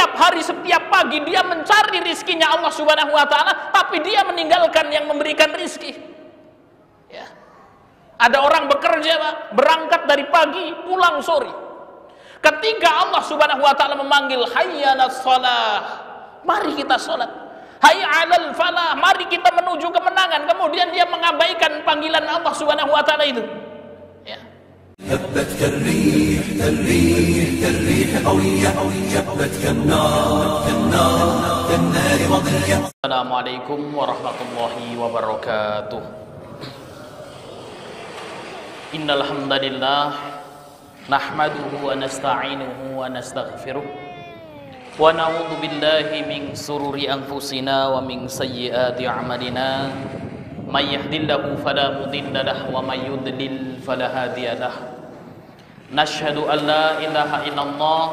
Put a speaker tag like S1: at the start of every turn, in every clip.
S1: setiap hari, setiap pagi dia mencari rizkinya Allah Subhanahu wa ta'ala, tapi dia meninggalkan yang memberikan rizki. Ya. Ada orang bekerja, Pak, berangkat dari pagi, pulang sore. Ketika Allah Subhanahu wa ta'ala memanggil hayya 'alas shalah, mari kita sholat. Hayya 'alal falah, mari kita menuju kemenangan. Kemudian dia mengabaikan panggilan Allah Subhanahu wa ta'ala itu. Ya.
S2: هبت كالريح كالريح كالريح قوية جبت كالنار كالنار كالنار مضية.
S1: Assalamualaikum warahmatullahi wabarakatuh. Innal hamdalillah nahmaduhu wa nasta'inuhu wa nastaghfiruh wa na'udzu billahi min sururi anfusina wa min sayyiati a'malina. May yahdihillahu fala mudilla lahu wa may yudlil fala hadiya lahu. Nashhadu an la ilaha illallah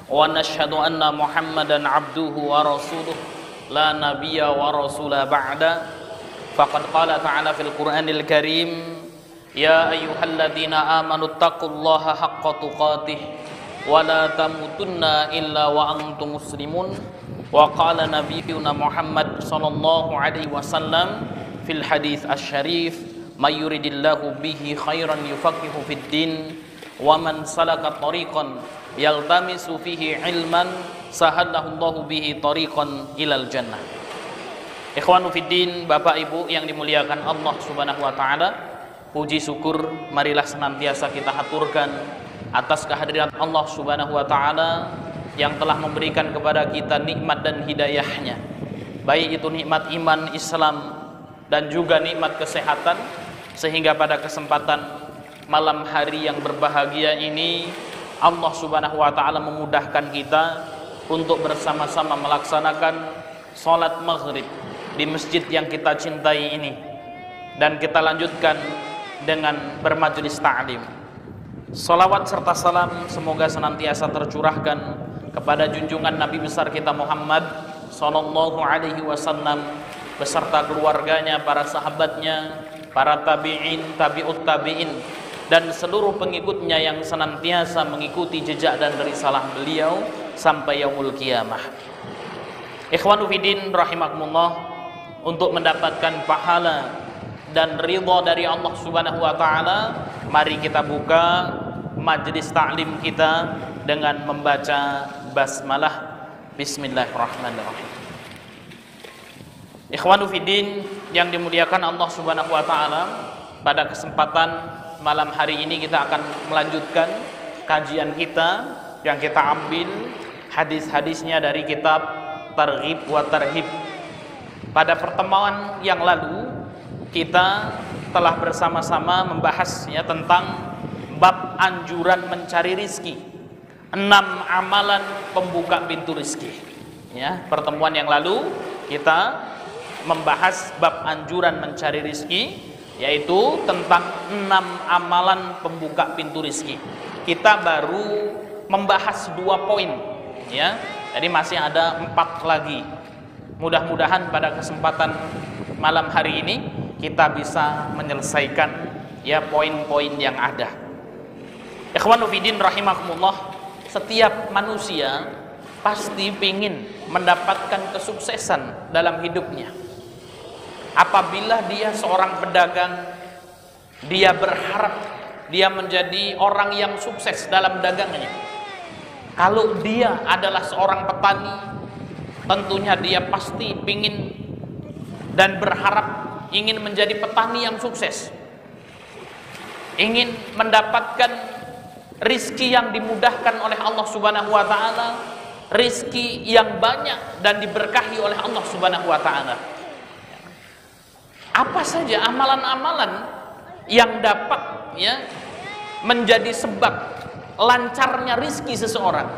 S1: wa nashhadu anna Muhammadan abduhu wa rasuluh la nabiyya wa rasula ba'da. Faqad qala ta'ala fil Qur'anil Karim, ya ayyuhalladzina amanu taqullaha haqqa tuqatih wa la tamutunna illa wa antum muslimun. Wa qala nabiyyuna Muhammad sallallahu alaihi wasallam fil hadits asy-syarif, may yuridillahu bihi khairan yufaqihu fid din wa man salaka tariqan yaltamisu fihi ilman sahalallahu bihi tariqan ilal jannah. Ikhwanu fiddin, Bapak Ibu yang dimuliakan Allah Subhanahu wa taala, puji syukur marilah senantiasa kita haturkan atas kehadiran Allah Subhanahu wa taala yang telah memberikan kepada kita nikmat dan hidayahnya, baik itu nikmat iman Islam dan juga nikmat kesehatan, sehingga pada kesempatan malam hari yang berbahagia ini Allah Subhanahu wa ta'ala memudahkan kita untuk bersama-sama melaksanakan sholat maghrib di masjid yang kita cintai ini, dan kita lanjutkan dengan bermajelis ta'lim. Salawat serta salam semoga senantiasa tercurahkan kepada junjungan Nabi besar kita Muhammad sallallahu alaihi wasallam beserta keluarganya, para sahabatnya, para tabi'in, tabi'ut tabi'in, dan seluruh pengikutnya yang senantiasa mengikuti jejak dan risalah beliau sampai yaumul qiyamah. Ikhwanu fiddin rahimakumullah, untuk mendapatkan pahala dan ridha dari Allah Subhanahu wa taala, mari kita buka majelis taklim kita dengan membaca basmalah. Bismillahirrahmanirrahim. Ikhwanu fiddin yang dimuliakan Allah Subhanahu wa taala, pada kesempatan malam hari ini kita akan melanjutkan kajian kita yang kita ambil hadis-hadisnya dari kitab Targhib wa Tarhib. Pada pertemuan yang lalu kita telah bersama-sama membahasnya tentang bab anjuran mencari rizki, 6 amalan pembuka pintu rizki. Ya, pertemuan yang lalu kita membahas bab anjuran mencari rizki, yaitu tentang 6 amalan pembuka pintu rizki. Kita baru membahas 2 poin, ya. Jadi masih ada 4 lagi. Mudah-mudahan pada kesempatan malam hari ini kita bisa menyelesaikan ya poin-poin yang ada. Ikhwanu fiddin rahimakumullah, setiap manusia pasti ingin mendapatkan kesuksesan dalam hidupnya. Apabila dia seorang pedagang, dia berharap dia menjadi orang yang sukses dalam dagangnya. Kalau dia adalah seorang petani, tentunya dia pasti ingin dan berharap ingin menjadi petani yang sukses, ingin mendapatkan rizki yang dimudahkan oleh Allah Subhanahu wa ta'ala, rizki yang banyak dan diberkahi oleh Allah Subhanahu wa ta'ala. Apa saja amalan-amalan yang dapat ya menjadi sebab lancarnya rizki seseorang?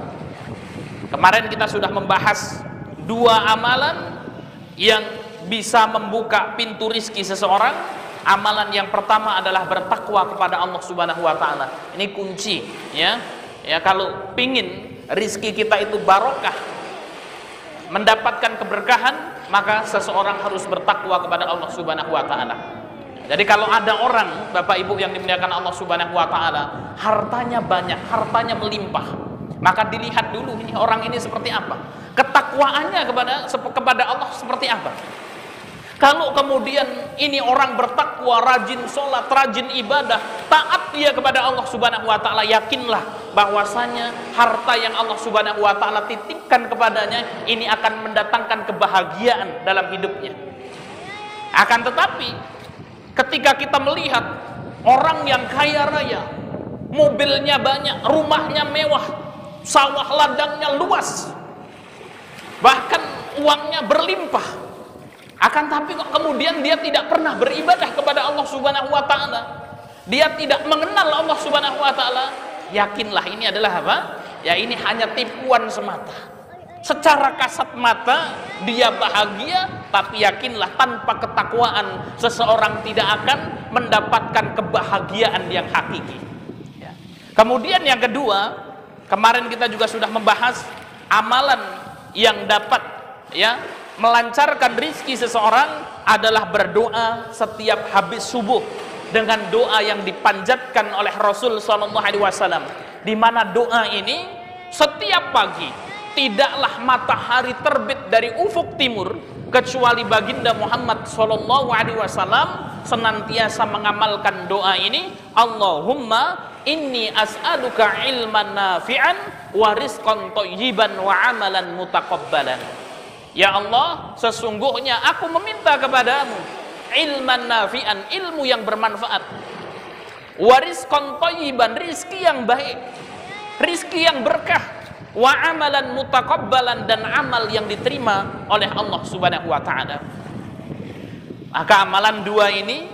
S1: Kemarin kita sudah membahas 2 amalan yang bisa membuka pintu rizki seseorang. Amalan yang pertama adalah bertakwa kepada Allah Subhanahu wa ta'ala. Ini kunci ya. Ya, kalau pingin rizki kita itu barokah, mendapatkan keberkahan, maka seseorang harus bertakwa kepada Allah Subhanahu wa ta'ala. Jadi kalau ada orang, Bapak Ibu yang dimuliakan Allah Subhanahu wa ta'ala, hartanya banyak, hartanya melimpah, Maka dilihat dulu ini orang ini seperti apa, ketakwaannya kepada Allah seperti apa. Kalau kemudian ini orang bertakwa, rajin sholat, rajin ibadah, taat dia kepada Allah Subhanahu wa Ta'ala, yakinlah bahwasanya harta yang Allah Subhanahu wa Ta'ala titipkan kepadanya ini akan mendatangkan kebahagiaan dalam hidupnya. Akan tetapi ketika kita melihat orang yang kaya raya, mobilnya banyak, rumahnya mewah, sawah ladangnya luas, bahkan uangnya berlimpah, akan tapi kok kemudian dia tidak pernah beribadah kepada Allah Subhanahu wa Ta'ala, dia tidak mengenal Allah Subhanahu wa Ta'ala, yakinlah ini adalah apa? Ya, ini hanya tipuan semata. Secara kasat mata dia bahagia, tapi yakinlah tanpa ketakwaan seseorang tidak akan mendapatkan kebahagiaan yang hakiki. Ya. Kemudian yang kedua, kemarin kita juga sudah membahas amalan yang dapat melancarkan rizki seseorang adalah berdoa setiap habis subuh dengan doa yang dipanjatkan oleh Rasul SAW, di mana doa ini setiap pagi tidaklah matahari terbit dari ufuk timur kecuali baginda Muhammad SAW senantiasa mengamalkan doa ini, Allahumma inni as'aluka ilman nafi'an wa rizqan thayyiban wa amalan mutaqabbalan. Ya Allah, sesungguhnya aku meminta kepadamu ilman nafi'an, ilmu yang bermanfaat, wa rizqan thayyiban, rizki yang baik, rizki yang berkah, wa amalan mutaqabbalan, dan amal yang diterima oleh Allah Subhanahu wa Ta'ala. Maka amalan dua ini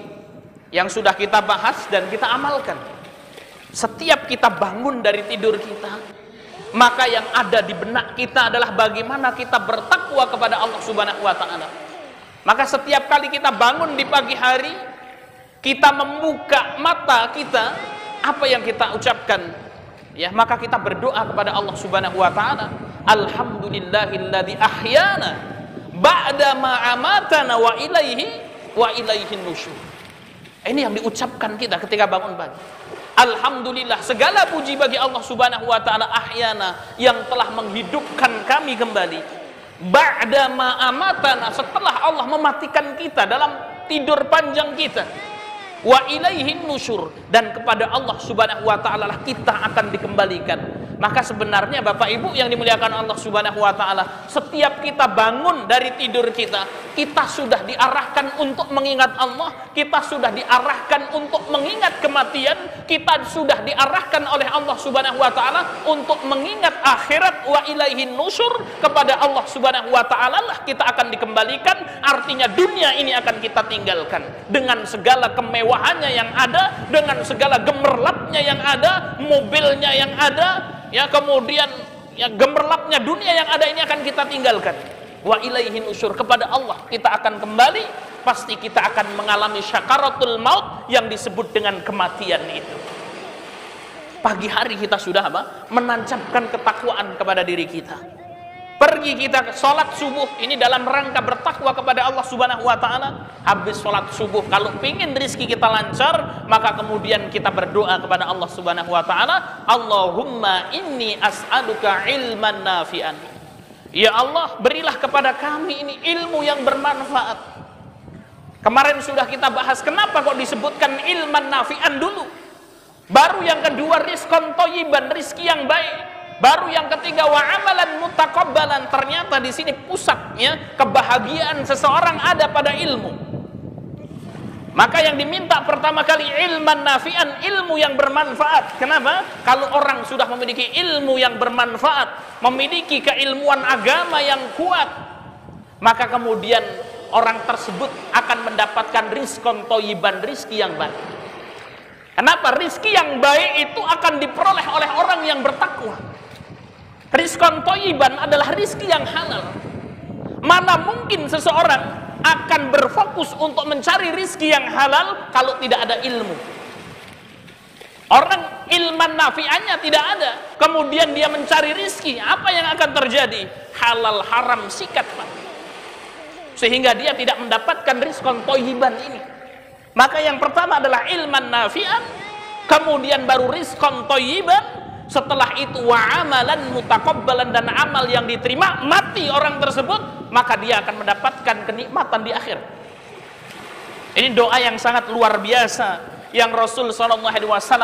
S1: yang sudah kita bahas dan kita amalkan. Setiap kita bangun dari tidur kita, maka yang ada di benak kita adalah bagaimana kita bertakwa kepada Allah Subhanahu wa Ta'ala. Maka setiap kali kita bangun di pagi hari, kita membuka mata kita, apa yang kita ucapkan? Ya, maka kita berdoa kepada Allah Subhanahu wa Ta'ala, alhamdulillahilladzi ahyana ba'da ma amatana wa ilaihin nusyur. Ini yang diucapkan kita ketika bangun pagi. Alhamdulillah, segala puji bagi Allah Subhanahu wa Ta'ala, ahyana, yang telah menghidupkan kami kembali, ba'da ma amatana, setelah Allah mematikan kita dalam tidur panjang kita, wa ilaihin nusyur, dan kepada Allah Subhanahu wa Ta'ala lah kita akan dikembalikan. Maka sebenarnya Bapak Ibu yang dimuliakan Allah Subhanahu wa Ta'ala, setiap kita bangun dari tidur kita sudah diarahkan untuk mengingat Allah, kita sudah diarahkan untuk mengingat kematian, kita sudah diarahkan oleh Allah Subhanahu wa Ta'ala untuk mengingat akhirat, wa ilaihin nusyur, kepada Allah Subhanahu wa Ta'ala lah kita akan dikembalikan. Artinya dunia ini akan kita tinggalkan dengan segala kemewahannya yang ada, dengan segala gemerlapnya yang ada, mobilnya yang ada, ya, kemudian ya gemerlapnya dunia yang ada ini akan kita tinggalkan. Wa ilaihin nusyur, kepada Allah kita akan kembali. Pasti kita akan mengalami syakaratul maut yang disebut dengan kematian itu. Pagi hari kita sudah menancapkan ketakwaan kepada diri kita. Pergi kita sholat subuh ini dalam rangka bertakwa kepada Allah Subhanahu wa Ta'ala. Habis sholat subuh, kalau ingin rizki kita lancar, maka kemudian kita berdoa kepada Allah Subhanahu wa Ta'ala, Allahumma inni as'aluka ilman nafi'an. Ya Allah, berilah kepada kami ini ilmu yang bermanfaat. Kemarin sudah kita bahas kenapa kok disebutkan ilman nafi'an dulu, baru yang kedua rizqan thayyiban, rizki yang baik, baru yang ketiga wa amalan mutaqabbalan. Ternyata di sini pusatnya kebahagiaan seseorang ada pada ilmu. Maka yang diminta pertama kali ilman nafi'an, ilmu yang bermanfaat. Kenapa? Kalau orang sudah memiliki ilmu yang bermanfaat, memiliki keilmuan agama yang kuat, maka kemudian orang tersebut akan mendapatkan rizqan thayyiban, rizki yang baik. Kenapa? Rizki yang baik itu akan diperoleh oleh orang yang bertakwa. Rizqan thayyiban adalah rizki yang halal. Mana mungkin seseorang akan berfokus untuk mencari rizki yang halal kalau tidak ada ilmu. Orang ilman nafi'annya tidak ada, kemudian dia mencari rizki, apa yang akan terjadi? Halal haram sikat, Pak. Sehingga dia tidak mendapatkan rizqan thayyiban ini. Maka yang pertama adalah ilman nafi'an, kemudian baru rizqan thayyiban, setelah itu wa amalan mutaqabbalan, dan amal yang diterima, mati orang tersebut, maka dia akan mendapatkan kenikmatan di akhir. Ini doa yang sangat luar biasa yang Rasul SAW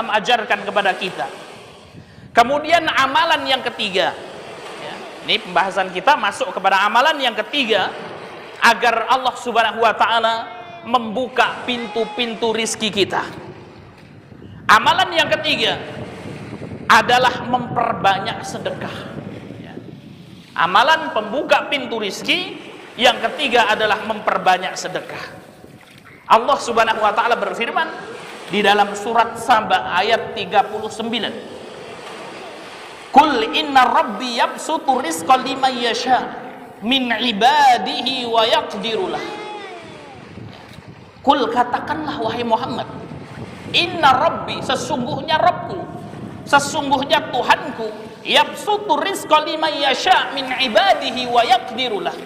S1: ajarkan kepada kita. Kemudian amalan yang ketiga, ya, ini pembahasan kita masuk kepada amalan yang ketiga, agar Allah Subhanahu wa Ta'ala membuka pintu-pintu rizki kita. Amalan yang ketiga adalah memperbanyak sedekah, ya. Amalan pembuka pintu rizki yang ketiga adalah memperbanyak sedekah. Allah Subhanahu wa Ta'ala berfirman di dalam surat Saba ayat 39, Qul inna rabbi yabsutu rizqa liman yasha min ibadihi wa yaqdirulah. Qul, katakanlah wahai Muhammad, inna rabbi, sesungguhnya Rabbku, sesungguhnya Tuhanku, yabsutu rizqa liman yasha min ibadihi wa yaqdirulah.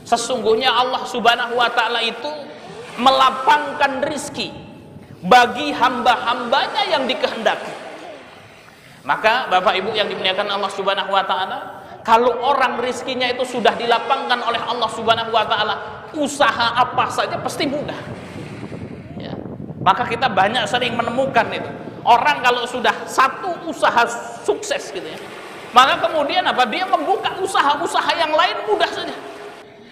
S1: Sesungguhnya Allah Subhanahu wa Ta'ala itu melapangkan rizki bagi hamba-hambanya yang dikehendaki. Maka Bapak Ibu yang dimuliakan Allah Subhanahu wa Ta'ala, kalau orang rizkinya itu sudah dilapangkan oleh Allah Subhanahu wa Ta'ala, usaha apa saja pasti mudah, ya. Maka kita banyak sering menemukan itu, orang kalau sudah satu usaha sukses gitu ya, maka kemudian apa, dia membuka usaha-usaha yang lain mudah saja,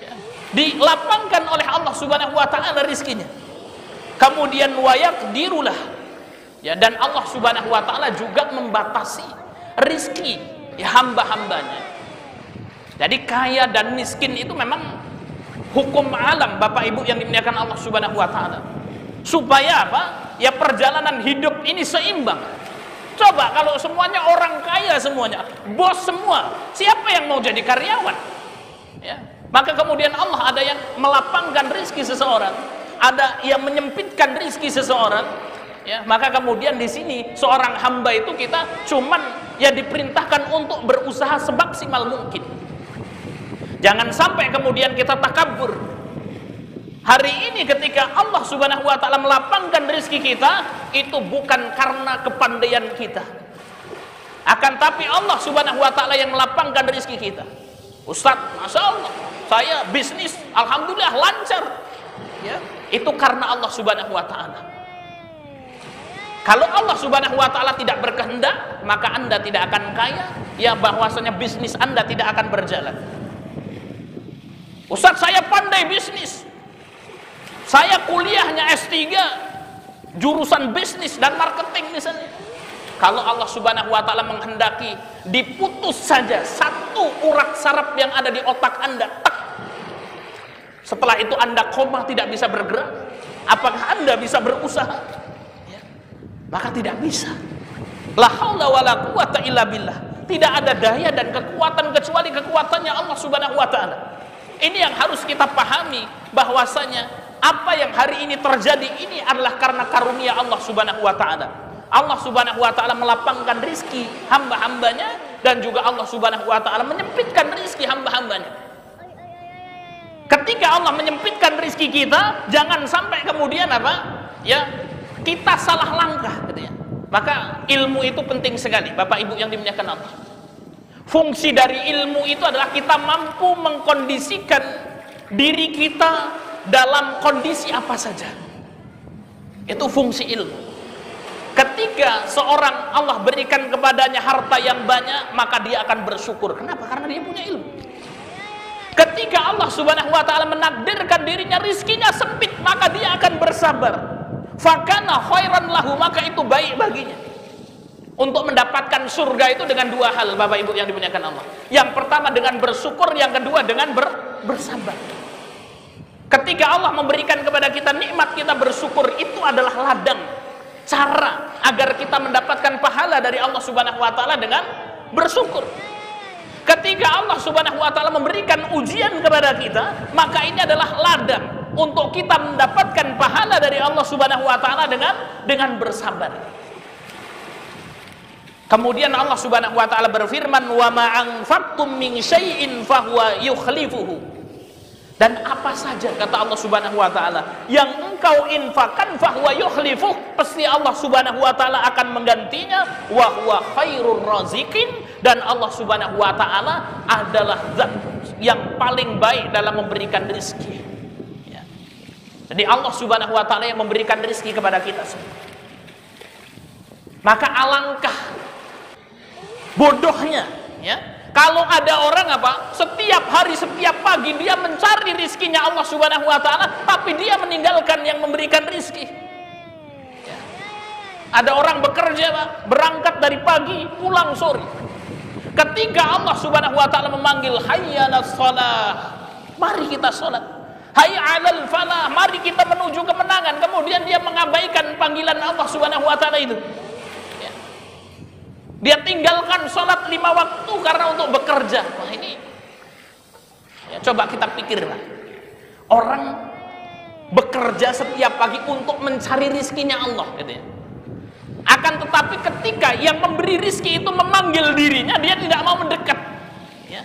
S1: ya. Dilapangkan oleh Allah Subhanahu wa Ta'ala rizkinya. Kemudian wayak dirulah, ya, dan Allah Subhanahu wa Ta'ala juga membatasi rizki, ya, hamba-hambanya. Jadi kaya dan miskin itu memang hukum alam, Bapak Ibu yang dimuliakan Allah Subhanahu wa Ta'ala. Supaya apa? Ya, perjalanan hidup ini seimbang. Coba kalau semuanya orang kaya semuanya, bos semua, siapa yang mau jadi karyawan? Ya. Maka kemudian Allah ada yang melapangkan rizki seseorang, ada yang menyempitkan rizki seseorang, ya. Maka kemudian di sini seorang hamba itu kita cuman ya diperintahkan untuk berusaha semaksimal mungkin. Jangan sampai kemudian kita takabur. Hari ini ketika Allah Subhanahu wa Ta'ala melapangkan rizki kita, itu bukan karena kepandaian kita, akan tapi Allah Subhanahu wa Ta'ala yang melapangkan rizki kita. Ustadz, Masya Allah, saya bisnis alhamdulillah lancar, ya, itu karena Allah Subhanahu wa Ta'ala. Kalau Allah Subhanahu wa Ta'ala tidak berkehendak, maka Anda tidak akan kaya, ya, bahwasanya bisnis Anda tidak akan berjalan. Ustadz, saya pandai bisnis, saya kuliahnya S3 jurusan bisnis dan marketing misalnya. Kalau Allah Subhanahu wa Ta'ala menghendaki diputus saja satu urat saraf yang ada di otak Anda, tak, setelah itu Anda koma, tidak bisa bergerak, apakah Anda bisa berusaha? Ya. Maka tidak bisa. La haula wala quwata illa billah. Tidak ada daya dan kekuatan kecuali kekuatannya Allah Subhanahu wa Ta'ala. Ini yang harus kita pahami, bahwasanya apa yang hari ini terjadi ini adalah karena karunia Allah Subhanahu wa Ta'ala. Allah Subhanahu wa Ta'ala melapangkan rizki hamba-hambanya, dan juga Allah Subhanahu wa Ta'ala menyempitkan rizki hamba-hambanya. Ketika Allah menyempitkan rizki kita, jangan sampai kemudian apa, ya, kita salah langkah gitu ya. Maka ilmu itu penting sekali, Bapak Ibu yang dimuliakan Allah. Fungsi dari ilmu itu adalah kita mampu mengkondisikan diri kita dalam kondisi apa saja. Itu fungsi ilmu. Ketika seorang Allah berikan kepadanya harta yang banyak, maka dia akan bersyukur. Kenapa? Karena dia punya ilmu. Ketika Allah Subhanahu wa Ta'ala menakdirkan dirinya rizkinya sempit, maka dia akan bersabar. Fakana khairan lahu, maka itu baik baginya. Untuk mendapatkan surga itu dengan dua hal, Bapak Ibu yang dimuliakan Allah. Yang pertama dengan bersyukur, yang kedua dengan bersabar. Ketika Allah memberikan kepada kita nikmat, kita bersyukur, itu adalah ladang, cara agar kita mendapatkan pahala dari Allah Subhanahu wa Ta'ala dengan bersyukur. Ketika Allah Subhanahu wa Ta'ala memberikan ujian kepada kita, maka ini adalah ladang untuk kita mendapatkan pahala dari Allah Subhanahu wa Ta'ala dengan bersabar. Kemudian Allah Subhanahu wa Ta'ala berfirman, wa ma anfaqtum min syai'in fahuwa yukhlifuhu. Dan apa saja kata Allah Subhanahu wa taala yang engkau infakkan fahuwa yukhlifuh, pasti Allah Subhanahu wa taala akan menggantinya, wa huwa khairur razikin, dan Allah Subhanahu wa taala adalah zat yang paling baik dalam memberikan rezeki. Ya. Jadi Allah Subhanahu wa taala yang memberikan rezeki kepada kita semua. Maka alangkah bodohnya, ya, kalau ada orang setiap hari, setiap pagi dia mencari rizkinya Allah Subhanahu wa taala, tapi dia meninggalkan yang memberikan rizki. Ya. Ada orang bekerja, berangkat dari pagi, pulang sore. Ketika Allah Subhanahu wa taala memanggil hayya 'alas shalah, mari kita salat. Hayya 'alal falah, mari kita menuju kemenangan. Kemudian dia mengabaikan panggilan Allah Subhanahu wa taala itu. Dia tinggalkan sholat 5 waktu karena untuk bekerja. Wah ini, ya, coba kita pikirlah. Orang bekerja setiap pagi untuk mencari rizkinya Allah, gitu ya. Akan tetapi ketika yang memberi rizki itu memanggil dirinya, dia tidak mau mendekat. Ya.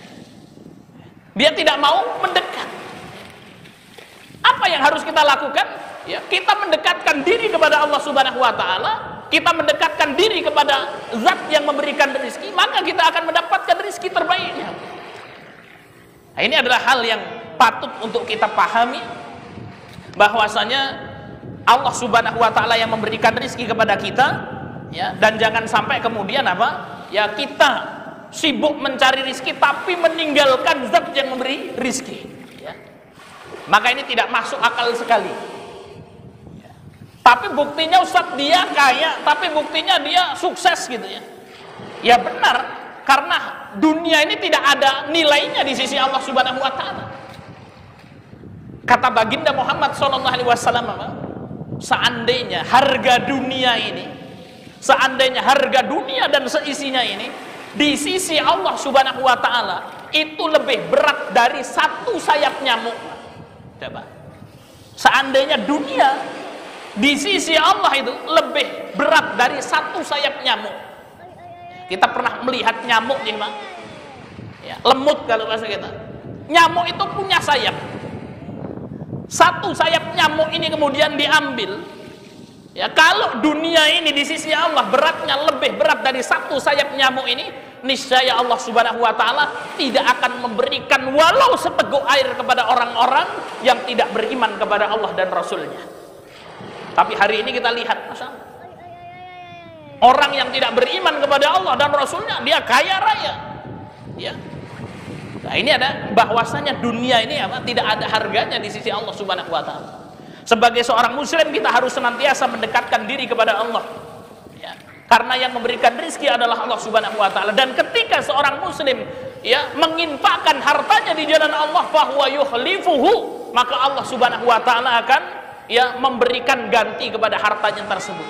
S1: Dia tidak mau mendekat. Apa yang harus kita lakukan? Ya, kita mendekatkan diri kepada Allah Subhanahu wa taala. Kita mendekatkan diri kepada zat yang memberikan rezeki, maka kita akan mendapatkan rezeki terbaiknya. Nah, ini adalah hal yang patut untuk kita pahami, bahwasanya Allah Subhanahu wa taala yang memberikan rezeki kepada kita, ya, dan jangan sampai kemudian ya kita sibuk mencari rezeki tapi meninggalkan zat yang memberi rezeki, ya. Maka ini tidak masuk akal sekali. Tapi buktinya Ustaz dia kaya, tapi buktinya dia sukses gitu ya. Ya benar, karena dunia ini tidak ada nilainya di sisi Allah Subhanahu wa taala. Kata baginda Muhammad sallallahu alaihi wasallam, seandainya harga dunia dan seisinya ini di sisi Allah Subhanahu wa taala itu lebih berat dari satu sayap nyamuk. Coba. Seandainya dunia di sisi Allah itu lebih berat dari satu sayap nyamuk. Kita pernah melihat nyamuk nih, Bang. Ya, lemut kalau bahasa kita. Nyamuk itu punya sayap. Satu sayap nyamuk ini kemudian diambil. Ya, kalau dunia ini di sisi Allah beratnya lebih berat dari satu sayap nyamuk ini, niscaya Allah Subhanahu wa taala tidak akan memberikan walau seteguk air kepada orang-orang yang tidak beriman kepada Allah dan Rasul-Nya. Tapi hari ini kita lihat, orang yang tidak beriman kepada Allah dan Rasulnya, dia kaya raya, ya. Nah ini ada bahwasanya dunia ini tidak ada harganya di sisi Allah Subhanahu wa taala. Sebagai seorang muslim kita harus senantiasa mendekatkan diri kepada Allah, ya. Karena yang memberikan rezeki adalah Allah Subhanahu wa taala. Dan ketika seorang muslim ya menginfakkan hartanya di jalan Allah, fahuwa yukhlifuhu, maka Allah Subhanahu wa taala akan ya memberikan ganti kepada hartanya tersebut.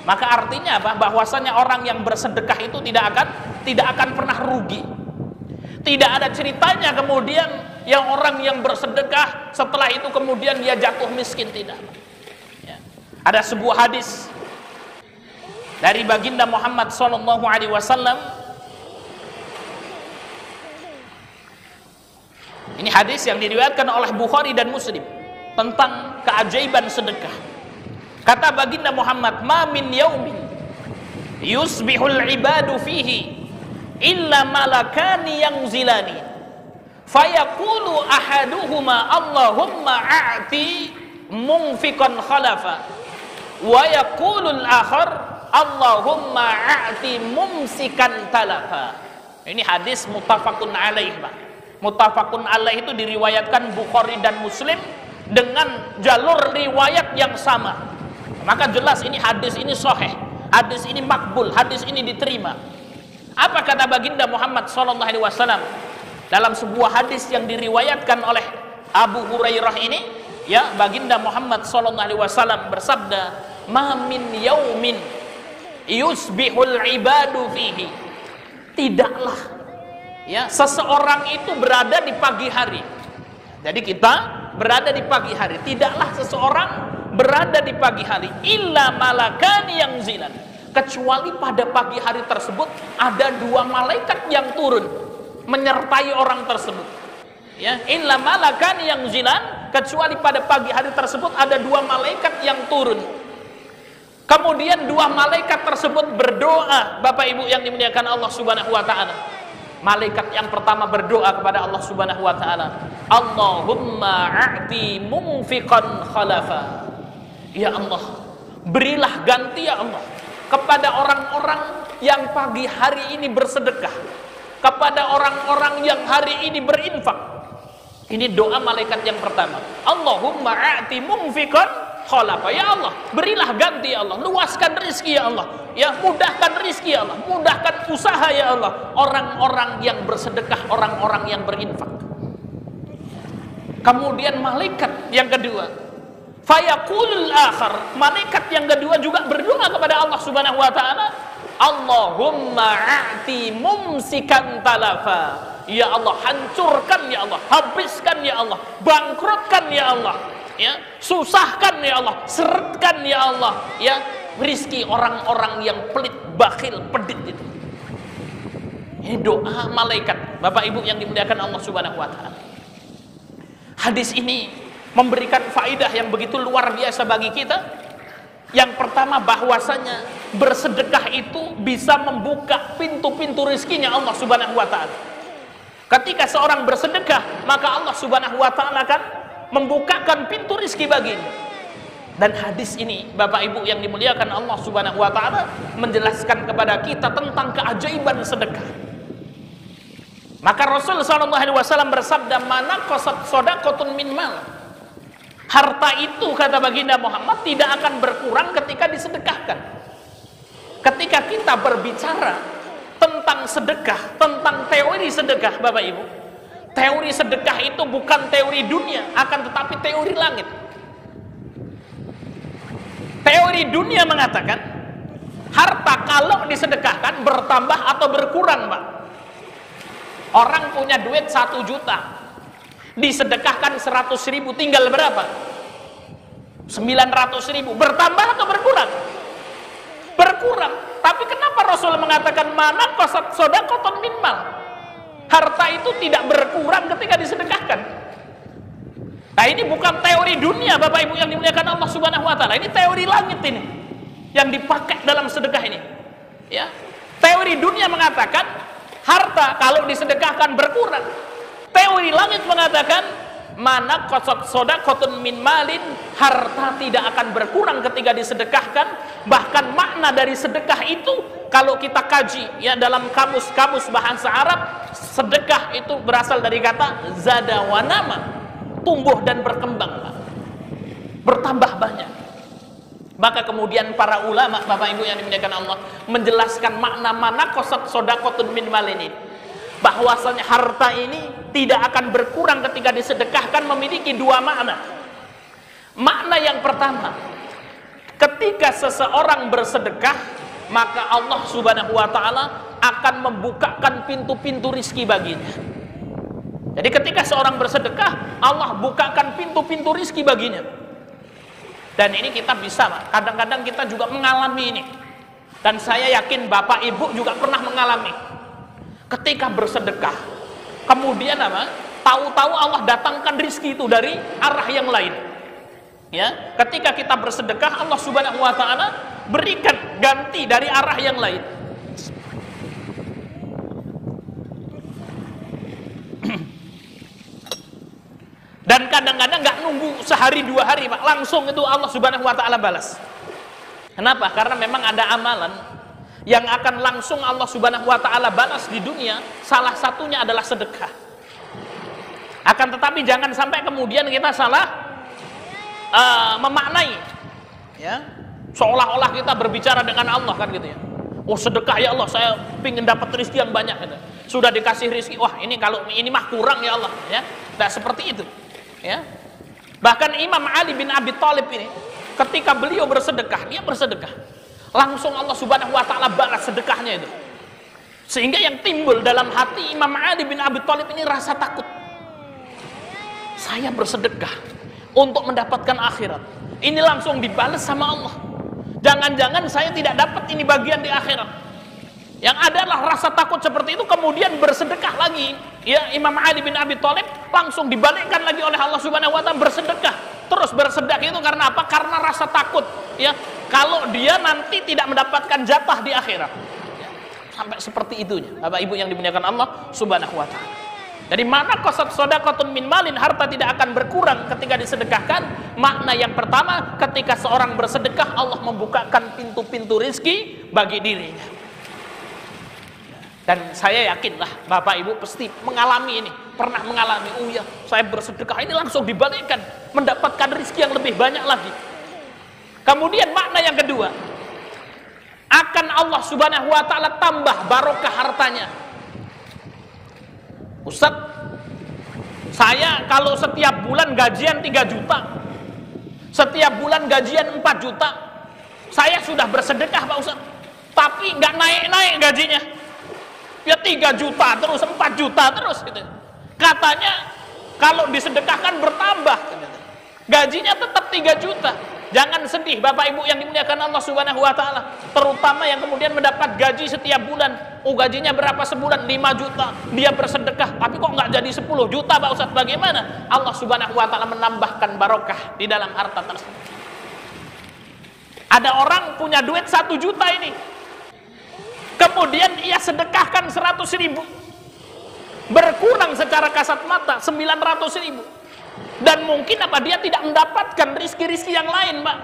S1: Maka artinya bahwasanya orang yang bersedekah itu tidak akan pernah rugi. Tidak ada ceritanya kemudian yang orang yang bersedekah setelah itu kemudian dia jatuh miskin, tidak. Ya. Ada sebuah hadis dari baginda Muhammad sallallahu alaihi wasallam. Ini hadis yang diriwayatkan oleh Bukhari dan Muslim tentang keajaiban sedekah. Kata baginda Muhammad, ma min yaumin yusbihul ibadu fihi illa malakani yanzilani fayaqulu ahaduhuma Allahumma a'ti munfiqan khalafa wa yaqulul akhar Allahumma a'ti mumsikan talafa. Ini hadis muttafaqun alaih, Pak. Muttafaqun alaih itu diriwayatkan Bukhari dan Muslim dengan jalur riwayat yang sama. Maka jelas ini hadis ini sahih, hadis ini makbul, hadis ini diterima. Apa kata baginda Muhammad sallallahu alaihi wasallam dalam sebuah hadis yang diriwayatkan oleh Abu Hurairah ini? Ya, baginda Muhammad sallallahu alaihi wasallam bersabda, "Ma min yaumin yusbihul ibadu fihi." Tidaklah ya seseorang itu berada di pagi hari. Jadi kita berada di pagi hari, tidaklah seseorang berada di pagi hari illa malakani yang zilan, kecuali pada pagi hari tersebut ada dua malaikat yang turun menyertai orang tersebut. Ya, illa malakan yang zilan, kecuali pada pagi hari tersebut ada 2 malaikat yang turun. Kemudian 2 malaikat tersebut berdoa, Bapak Ibu yang dimuliakan Allah Subhanahu wa taala. Malaikat yang pertama berdoa kepada Allah Subhanahu wa taala, Allahumma a'ti munfiqan khalafa. Ya Allah, berilah ganti ya Allah kepada orang-orang yang pagi hari ini bersedekah, kepada orang-orang yang hari ini berinfak. Ini doa malaikat yang pertama. Allahumma a'ti munfiqan khalafa. Ya Allah, berilah ganti ya Allah, luaskan rezeki ya Allah, ya mudahkan rezeki ya Allah, mudahkan usaha ya Allah, orang-orang yang bersedekah, orang-orang yang berinfak. Kemudian malaikat yang kedua, fayaqulul akhar, malaikat yang kedua juga berdoa kepada Allah Subhanahu wa taala, Allahumma a'ti mumsikan talafa. Ya Allah, hancurkan ya Allah, habiskan ya Allah, bangkrutkan ya Allah, ya, susahkan ya Allah, seretkan ya Allah, ya, rizki orang-orang yang pelit, bakhil, pedit itu. Ini doa malaikat, Bapak Ibu yang dimuliakan Allah Subhanahu wa taala. Hadis ini memberikan faedah yang begitu luar biasa bagi kita. Yang pertama, bahwasanya bersedekah itu bisa membuka pintu-pintu rezekinya Allah Subhanahu wa taala. Ketika seorang bersedekah, maka Allah Subhanahu wa taala akan membukakan pintu rezeki baginya. Dan hadis ini, Bapak Ibu yang dimuliakan Allah Subhanahu wa taala, menjelaskan kepada kita tentang keajaiban sedekah. Maka Rasul sallallahu alaihi wasallam bersabda, "Mana qasat shadaqatun min mal." Harta itu, kata baginda Muhammad, tidak akan berkurang ketika disedekahkan. Ketika kita berbicara tentang sedekah, tentang teori sedekah, Bapak Ibu, teori sedekah itu bukan teori dunia, akan tetapi teori langit. Teori dunia mengatakan harta kalau disedekahkan bertambah atau berkurang, Pak. Orang punya duit 1 juta, disedekahkan 100.000, tinggal berapa? 900.000. Bertambah atau berkurang? Berkurang. Tapi kenapa Rasul mengatakan mana qasat shadaqatun min mal? Harta itu tidak berkurang ketika disedekahkan. Nah, ini bukan teori dunia, Bapak Ibu yang dimuliakan Allah Subhanahu wa taala. Ini teori langit ini yang dipakai dalam sedekah ini. Ya. Teori dunia mengatakan harta kalau disedekahkan berkurang. Teori langit mengatakan mana qasat shadaqatun min malin, harta tidak akan berkurang ketika disedekahkan. Bahkan makna dari sedekah itu kalau kita kaji ya dalam kamus-kamus bahasa Arab, sedekah itu berasal dari kata zada wa nama, tumbuh dan berkembang, bertambah banyak. Maka kemudian para ulama, Bapak Ibu yang dimuliakan Allah, menjelaskan makna mana qasat shadaqatun min malin ini, bahwasanya harta ini tidak akan berkurang ketika disedekahkan, memiliki 2 makna. Makna yang pertama, ketika seseorang bersedekah, maka Allah Subhanahu wa taala akan membukakan pintu-pintu rizki baginya. Jadi ketika seorang bersedekah, Allah bukakan pintu-pintu rizki baginya. Dan ini kita bisa, Pak. Kadang-kadang kita juga mengalami ini. Dan saya yakin Bapak Ibu juga pernah mengalami. Ketika bersedekah, kemudian apa? Tahu-tahu Allah datangkan rizki itu dari arah yang lain. Ya, ketika kita bersedekah, Allah Subhanahu wa taala berikan ganti dari arah yang lain. Dan kadang-kadang nggak nunggu sehari 2 hari, Pak, langsung itu Allah Subhanahu wa taala balas. Kenapa? Karena memang ada amalan yang akan langsung Allah Subhanahu wa taala balas di dunia, salah satunya adalah sedekah. Akan tetapi jangan sampai kemudian kita salah memaknai, ya, seolah-olah kita berbicara dengan Allah kan gitu ya. Oh, sedekah ya Allah, saya ingin dapat rezeki yang banyak gitu. Sudah dikasih rezeki, wah ini kalau ini mah kurang ya Allah, ya. Tidak seperti itu, ya. Bahkan Imam Ali bin Abi Thalib ini, ketika beliau bersedekah, dia bersedekah, langsung Allah Subhanahu wa taala balas sedekahnya itu. Sehingga yang timbul dalam hati Imam Ali bin Abi Thalib ini rasa takut. Saya bersedekah untuk mendapatkan akhirat, ini langsung dibalas sama Allah. Jangan-jangan saya tidak dapat ini bagian di akhirat. Yang adalah rasa takut seperti itu kemudian bersedekah lagi. Ya, Imam Ali bin Abi Thalib langsung dibalikkan lagi oleh Allah Subhanahu wa taala bersedekah. Terus bersedekah itu karena apa? Karena rasa takut, ya. Kalau dia nanti tidak mendapatkan jatah di akhirat. Ya, sampai seperti itunya. Bapak Ibu yang dimuliakan Allah Subhanahu wa taala. Dari mana qasat shadaqatun min malin, harta tidak akan berkurang ketika disedekahkan. Makna yang pertama, ketika seorang bersedekah Allah membukakan pintu-pintu rizki bagi dirinya. Dan saya yakinlah Bapak Ibu pasti mengalami ini, pernah mengalami. Oh ya, saya bersedekah ini langsung dibalikkan, mendapatkan rizki yang lebih banyak lagi. Kemudian makna yang kedua, akan Allah Subhanahu wa taala tambah barokah hartanya. Ustaz, saya kalau setiap bulan gajian 3 juta, setiap bulan gajian 4 juta, saya sudah bersedekah Pak Ustaz, tapi nggak naik-naik gajinya. Ya 3 juta terus, 4 juta terus gitu. Katanya kalau disedekahkan bertambah. Gajinya tetap 3 juta. Jangan sedih Bapak Ibu yang dimuliakan Allah Subhanahu wa taala, terutama yang kemudian mendapat gaji setiap bulan. Oh, gajinya berapa sebulan? 5 juta. Dia bersedekah, tapi kok nggak jadi 10 juta Pak Ustaz? Bagaimana? Allah Subhanahu wa taala menambahkan barokah di dalam harta tersebut. Ada orang punya duit 1 juta ini, kemudian ia sedekahkan 100.000, berkurang secara kasat mata 900.000. Dan mungkin apa, dia tidak mendapatkan rizki-rizki yang lain Pak,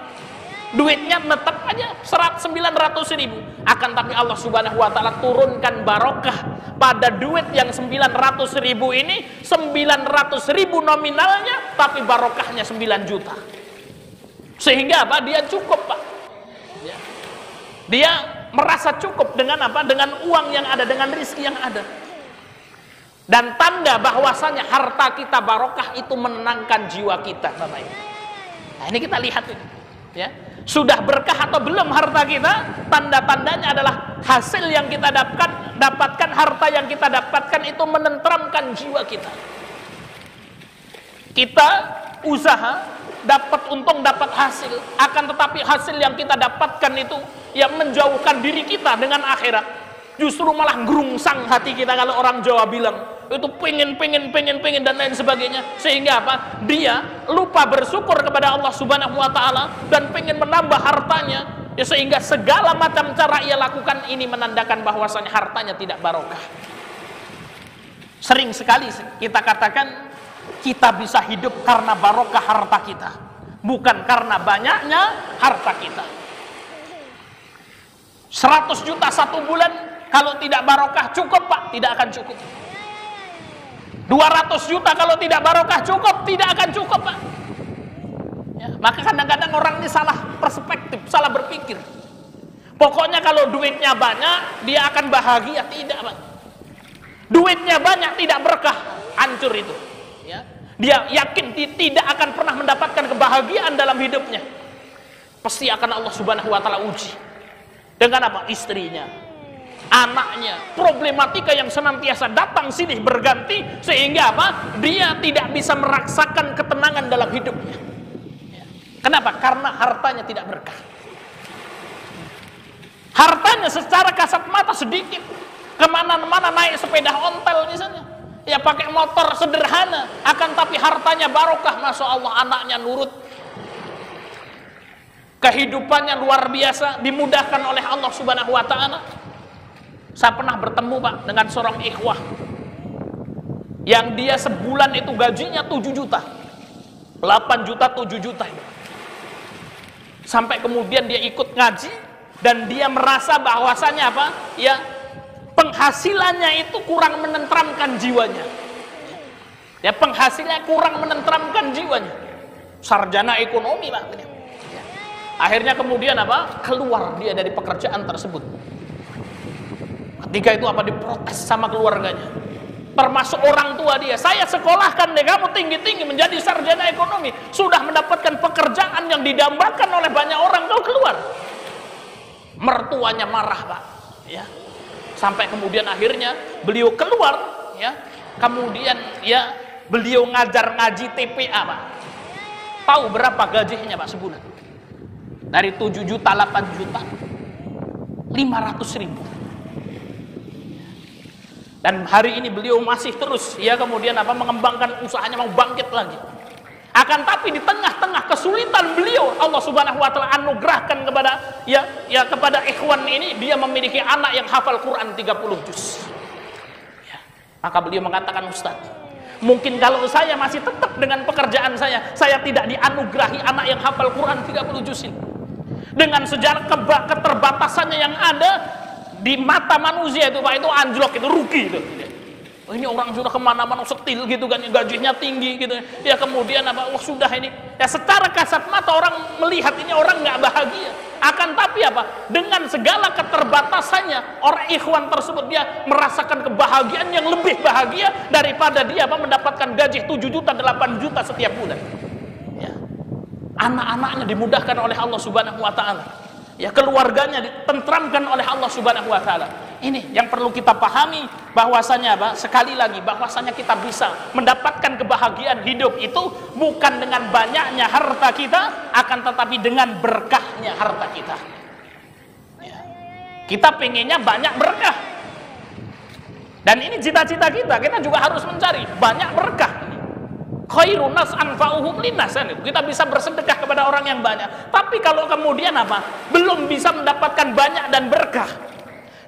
S1: duitnya tetap aja 900.000. Akan tapi Allah Subhanahu wa taala turunkan barokah pada duit yang 900.000 ini. 900.000 nominalnya, tapi barokahnya 9 juta. Sehingga apa, dia cukup Pak, ya. Dia merasa cukup dengan apa? Dengan uang yang ada, dengan rizki yang ada. Dan tanda bahwasanya harta kita barokah itu menenangkan jiwa kita, Bapak Ibu. Nah, ini kita lihat ini, ya. Sudah berkah atau belum harta kita? Tanda-tandanya adalah hasil yang kita dapatkan, harta yang kita dapatkan itu menenteramkan jiwa kita. Kita usaha, dapat untung, dapat hasil, akan tetapi hasil yang kita dapatkan itu yang menjauhkan diri kita dengan akhirat. Justru malah gerungsang hati kita, kalau orang Jawa bilang itu pengen dan lain sebagainya. Sehingga apa? Dia lupa bersyukur kepada Allah Subhanahu wa taala dan pengen menambah hartanya, ya, sehingga segala macam cara ia lakukan ini menandakan bahwasanya hartanya tidak barokah. Sering sekali kita katakan kita bisa hidup karena barokah harta kita, bukan karena banyaknya harta kita. 100 juta 1 bulan kalau tidak barokah cukup Pak, tidak akan cukup. 200 juta kalau tidak barokah cukup, tidak akan cukup Pak, ya. Maka kadang-kadang orang ini salah perspektif, salah berpikir. Pokoknya kalau duitnya banyak dia akan bahagia. Tidak Pak, duitnya banyak tidak berkah, hancur itu, ya. Dia yakin tidak akan pernah mendapatkan kebahagiaan dalam hidupnya. Pasti akan Allah Subhanahu wa taala uji dengan apa? Istrinya, anaknya, problematika yang senantiasa datang silih berganti, sehingga apa? Dia tidak bisa merasakan ketenangan dalam hidupnya. Kenapa? Karena hartanya tidak berkah. Hartanya secara kasat mata sedikit, kemana-mana naik sepeda ontel misalnya, ya pakai motor sederhana, akan tapi hartanya barokah, masya Allah, anaknya nurut, kehidupannya luar biasa, dimudahkan oleh Allah Subhanahu wa taala. Saya pernah bertemu Pak dengan seorang ikhwah yang dia sebulan itu gajinya 7 juta, 8 juta, 7 juta itu. Sampai kemudian dia ikut ngaji dan dia merasa bahwasanya apa? Ya, penghasilannya itu kurang menenteramkan jiwanya. Ya, penghasilannya kurang menenteramkan jiwanya. Sarjana ekonomi Pak. Akhirnya kemudian apa? Keluar dia dari pekerjaan tersebut. Ketika itu apa? Diprotes sama keluarganya, termasuk orang tua dia. Saya sekolahkan deh kamu tinggi-tinggi menjadi sarjana ekonomi, sudah mendapatkan pekerjaan yang didambakan oleh banyak orang, kau keluar. Mertuanya marah Pak, ya. Sampai kemudian akhirnya beliau keluar, ya. Kemudian ya beliau ngajar ngaji TPA Pak. Tahu berapa gajinya Pak sebulan? Dari 7 juta, 8 juta, 500.000. Dan hari ini beliau masih terus ya kemudian mengembangkan usahanya, mau bangkit lagi. Akan tapi di tengah-tengah kesulitan beliau, Allah Subhanahu wa taala anugerahkan kepada ikhwan ini, dia memiliki anak yang hafal Quran 30 juz. Ya. Maka beliau mengatakan, Ustaz, mungkin kalau saya masih tetap dengan pekerjaan saya tidak dianugerahi anak yang hafal Quran 30 juz ini. Dengan sejarah keterbatasannya yang ada di mata manusia itu, Pak, itu anjlok, itu rugi itu. Oh, ini orang sudah kemana-mana setil gitu kan, gajinya tinggi gitu ya, kemudian wah sudah ini ya, secara kasat mata orang melihat ini orang nggak bahagia. Akan tapi dengan segala keterbatasannya, orang ikhwan tersebut dia merasakan kebahagiaan yang lebih bahagia daripada dia mendapatkan gaji 7 juta 8 juta setiap bulan ya. Anak-anaknya dimudahkan oleh Allah Subhanahu wa taala ya, keluarganya ditentramkan oleh Allah Subhanahu wa taala. Ini yang perlu kita pahami, bahwasanya sekali lagi, bahwasanya kita bisa mendapatkan kebahagiaan hidup itu bukan dengan banyaknya harta kita, akan tetapi dengan berkahnya harta kita ya. Kita pengennya banyak berkah, dan ini cita-cita kita juga harus mencari banyak berkah. Khairun nas anfa'uhum linnas, kita bisa bersedekah kepada orang yang banyak. Tapi kalau kemudian belum bisa mendapatkan banyak dan berkah,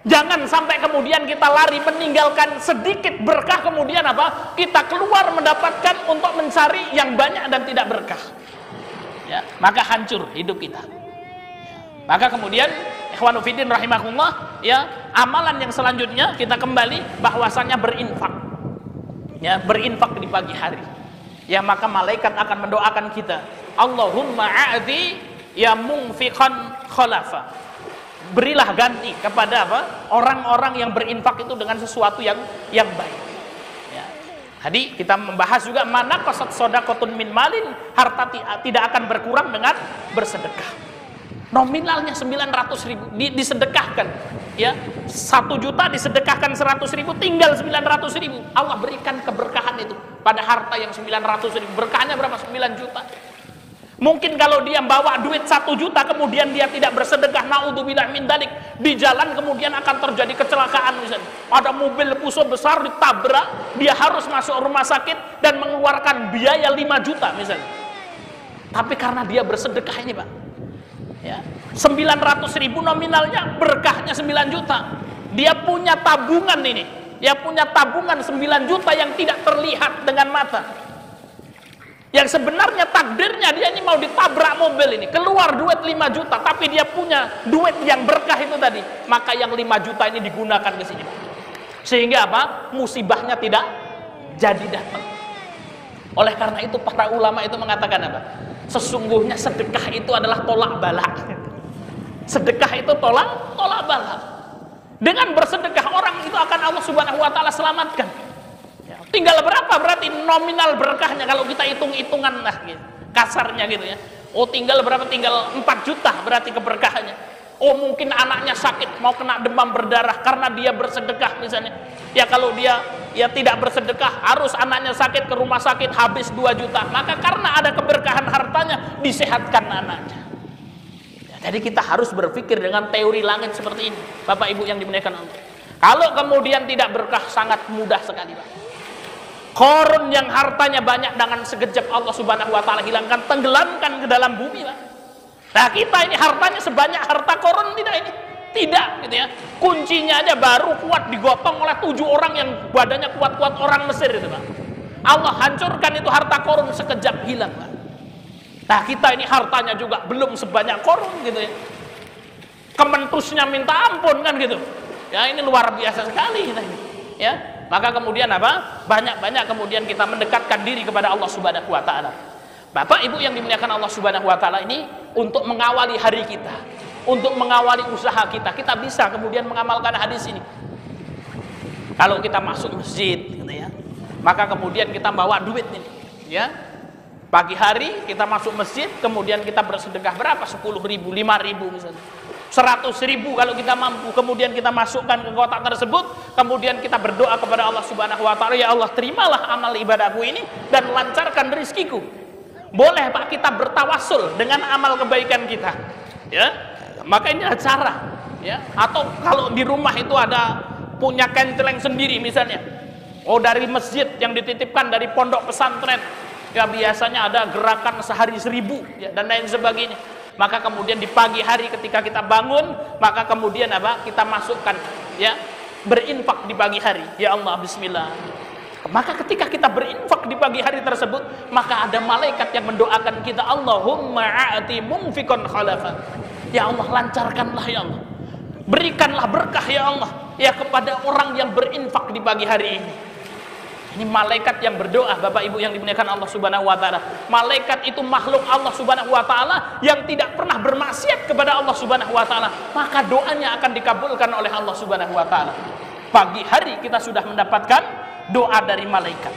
S1: jangan sampai kemudian kita lari meninggalkan sedikit berkah, kemudian kita keluar mendapatkan untuk mencari yang banyak dan tidak berkah ya, maka hancur hidup kita ya. Maka kemudian ikhwanu fiddin rahimakumullah ya, amalan yang selanjutnya kita kembali bahwasanya berinfak ya, berinfak di pagi hari ya, maka malaikat akan mendoakan kita, Allahumma a'ti ya munfiqan khalafa, berilah ganti kepada orang-orang yang berinfak itu dengan sesuatu yang baik ya. Tadi kita membahas juga mana qasat shadaqatun min malin, harta tidak akan berkurang dengan bersedekah. Nominalnya 900.000 disedekahkan ya, 1 juta disedekahkan 100.000, tinggal 900.000. Allah berikan keberkahan itu pada harta yang 900.000. Berkahnya berapa? 9 juta. Mungkin kalau dia bawa duit 1 juta kemudian dia tidak bersedekah, naudzubillah min dzalik, di jalan kemudian akan terjadi kecelakaan misalnya, ada mobil Fuso besar ditabrak, dia harus masuk rumah sakit dan mengeluarkan biaya 5 juta misalnya. Tapi karena dia bersedekah ini, Pak ya, 900.000 nominalnya, berkahnya 9 juta. Dia punya tabungan ini, dia punya tabungan 9 juta yang tidak terlihat dengan mata, yang sebenarnya takdirnya dia ini mau ditabrak mobil ini, keluar duit 5 juta, tapi dia punya duit yang berkah itu tadi, maka yang 5 juta ini digunakan ke sini, sehingga musibahnya tidak jadi datang. Oleh karena itu para ulama itu mengatakan sesungguhnya sedekah itu adalah tolak bala. Sedekah itu tolak bala. Dengan bersedekah orang itu akan Allah Subhanahu wa taala selamatkan. Ya, tinggal berapa berarti nominal berkahnya kalau kita hitung-hitungan gitu, kasarnya gitu ya. Oh, tinggal berapa? Tinggal 4 juta berarti keberkahannya. Oh, mungkin anaknya sakit mau kena demam berdarah karena dia bersedekah misalnya. Ya kalau dia tidak bersedekah, harus anaknya sakit ke rumah sakit habis 2 juta. Maka karena ada keberkahan hartanya, disehatkan anaknya. Ya, jadi kita harus berpikir dengan teori langit seperti ini, Bapak Ibu yang dimuliakan Allah. Kalau kemudian tidak berkah, sangat mudah sekali, Pak. Korun yang hartanya banyak, dengan sekejap Allah Subhanahu wa taala hilangkan, tenggelamkan ke dalam bumi, Pak. Nah, kita ini hartanya sebanyak harta korun tidak ini? Tidak gitu ya. Kuncinya aja baru kuat digotong oleh 7 orang yang badannya kuat-kuat orang Mesir itu, Pak. Allah hancurkan itu harta korun, sekejap hilang, Pak. Nah, kita ini hartanya juga belum sebanyak korun gitu ya. Kementusnya minta ampun kan gitu. Ya, ini luar biasa sekali kita ini. Ya, maka kemudian banyak-banyak kemudian kita mendekatkan diri kepada Allah Subhanahu wa taala. Bapak Ibu yang dimuliakan Allah Subhanahu wa taala, ini untuk mengawali hari kita, untuk mengawali usaha kita, kita bisa kemudian mengamalkan hadis ini. Kalau kita masuk masjid gitu ya, maka kemudian kita bawa duit ini ya. Pagi hari kita masuk masjid, kemudian kita bersedekah berapa? 10.000, 5.000 misalnya, 100.000 kalau kita mampu, kemudian kita masukkan ke kotak tersebut, kemudian kita berdoa kepada Allah Subhanahu wa taala, ya Allah, terimalah amal ibadahku ini dan lancarkan rezekiku. Boleh, Pak, kita bertawasul dengan amal kebaikan kita ya. Maka ini adalah cara ya. Atau kalau di rumah itu ada punya kenceleng sendiri misalnya. Oh, dari masjid yang dititipkan dari pondok pesantren. Ya biasanya ada gerakan sehari 1000 ya, dan lain sebagainya. Maka kemudian di pagi hari ketika kita bangun, maka kemudian apa? Kita masukkan ya, berinfak di pagi hari. Ya Allah, bismillah. Maka ketika kita berinfak di pagi hari tersebut, maka ada malaikat yang mendoakan kita, Allahumma a'ti mumfikon khalafa. Ya Allah, lancarkanlah ya Allah. Berikanlah berkah ya Allah ya kepada orang yang berinfak di pagi hari ini. Ini malaikat yang berdoa, Bapak Ibu yang dimuliakan Allah Subhanahu wa taala. Malaikat itu makhluk Allah Subhanahu wa taala yang tidak pernah bermaksiat kepada Allah Subhanahu wa taala, maka doanya akan dikabulkan oleh Allah Subhanahu wa taala. Pagi hari kita sudah mendapatkan doa dari malaikat.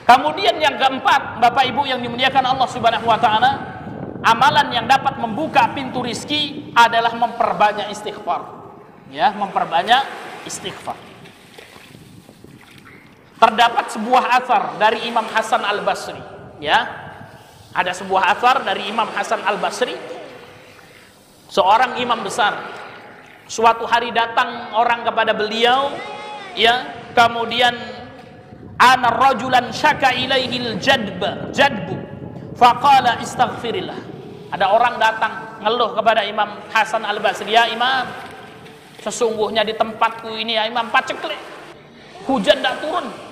S1: Kemudian yang keempat, Bapak Ibu yang dimuliakan Allah Subhanahu wa taala, amalan yang dapat membuka pintu rizki adalah memperbanyak istighfar. Ya, memperbanyak istighfar. Terdapat sebuah athar dari Imam Hasan Al-Basri, ya. Ada sebuah athar dari Imam Hasan Al-Basri, seorang imam besar. Suatu hari datang orang kepada beliau, ya, kemudian ana rajulan syaka ilaihil jadbu faqala istaghfirillah. Ada orang datang ngeluh kepada Imam Hasan Al-Basri, ya Imam, sesungguhnya di tempatku ini ya Imam paceklik, hujan tidak turun.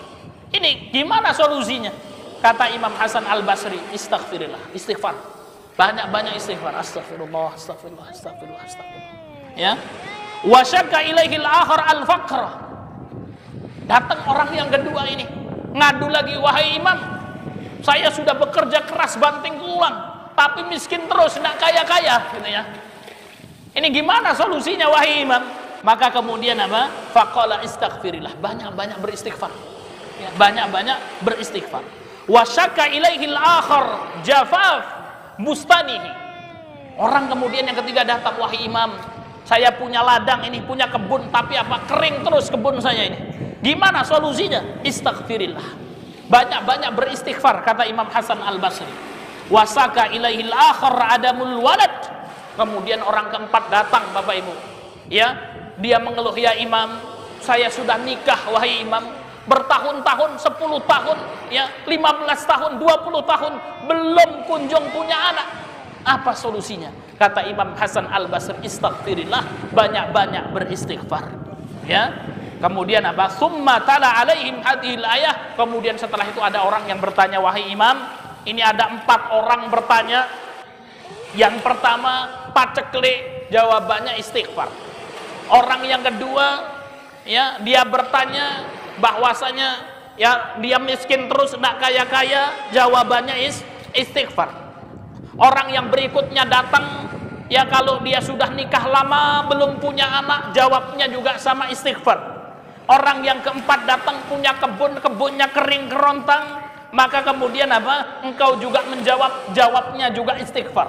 S1: Ini gimana solusinya? Kata Imam Hasan Al-Basri, istaghfirillah, istighfar. Banyak-banyak istighfar. Astagfirullah, astagfirullah, astagfirullah, astagfirullah. Ya. Wa syakka ilaihil akhar al-faqr. Datang orang yang kedua ini, ngadu lagi, wahai Imam, saya sudah bekerja keras banting tulang, tapi miskin terus, tidak kaya-kaya, gitu ya. Ini gimana solusinya wahai Imam? Maka kemudian apa? Faqala istaghfirillah, banyak-banyak beristighfar. Ya, banyak-banyak beristighfar. Wa syakka ilaihil akhar jafaf bustanihi. Orang kemudian yang ketiga datang, wahai Imam, saya punya ladang ini, punya kebun, tapi apa? Kering terus kebun saya ini. Gimana solusinya? Istaghfirillah. Banyak-banyak beristighfar, kata Imam Hasan Al-Basri. Wa syakka ilaihil akhar adamul walad. Kemudian orang keempat datang, Bapak Ibu. Ya, dia mengeluh, ya Imam, saya sudah nikah wahai Imam, bertahun-tahun, 10 tahun, ya, 15 tahun, 20 tahun, belum kunjung punya anak. Apa solusinya? Kata Imam Hasan Al-Basri, istaghfirillah, banyak-banyak beristighfar. Ya. Kemudian apa? Summa tala alaihim hadhil ayah. Kemudian setelah itu ada orang yang bertanya, wahai Imam, ini ada 4 orang bertanya. Yang pertama paceklik, jawabannya istighfar. Orang yang kedua, ya, dia bertanya bahwasanya ya dia miskin terus, tidak kaya-kaya, jawabannya istighfar. Orang yang berikutnya datang, ya kalau dia sudah nikah lama belum punya anak, jawabnya juga sama istighfar. Orang yang keempat datang punya kebun, kebunnya kering kerontang, maka kemudian apa? Engkau juga menjawab, jawabnya juga istighfar.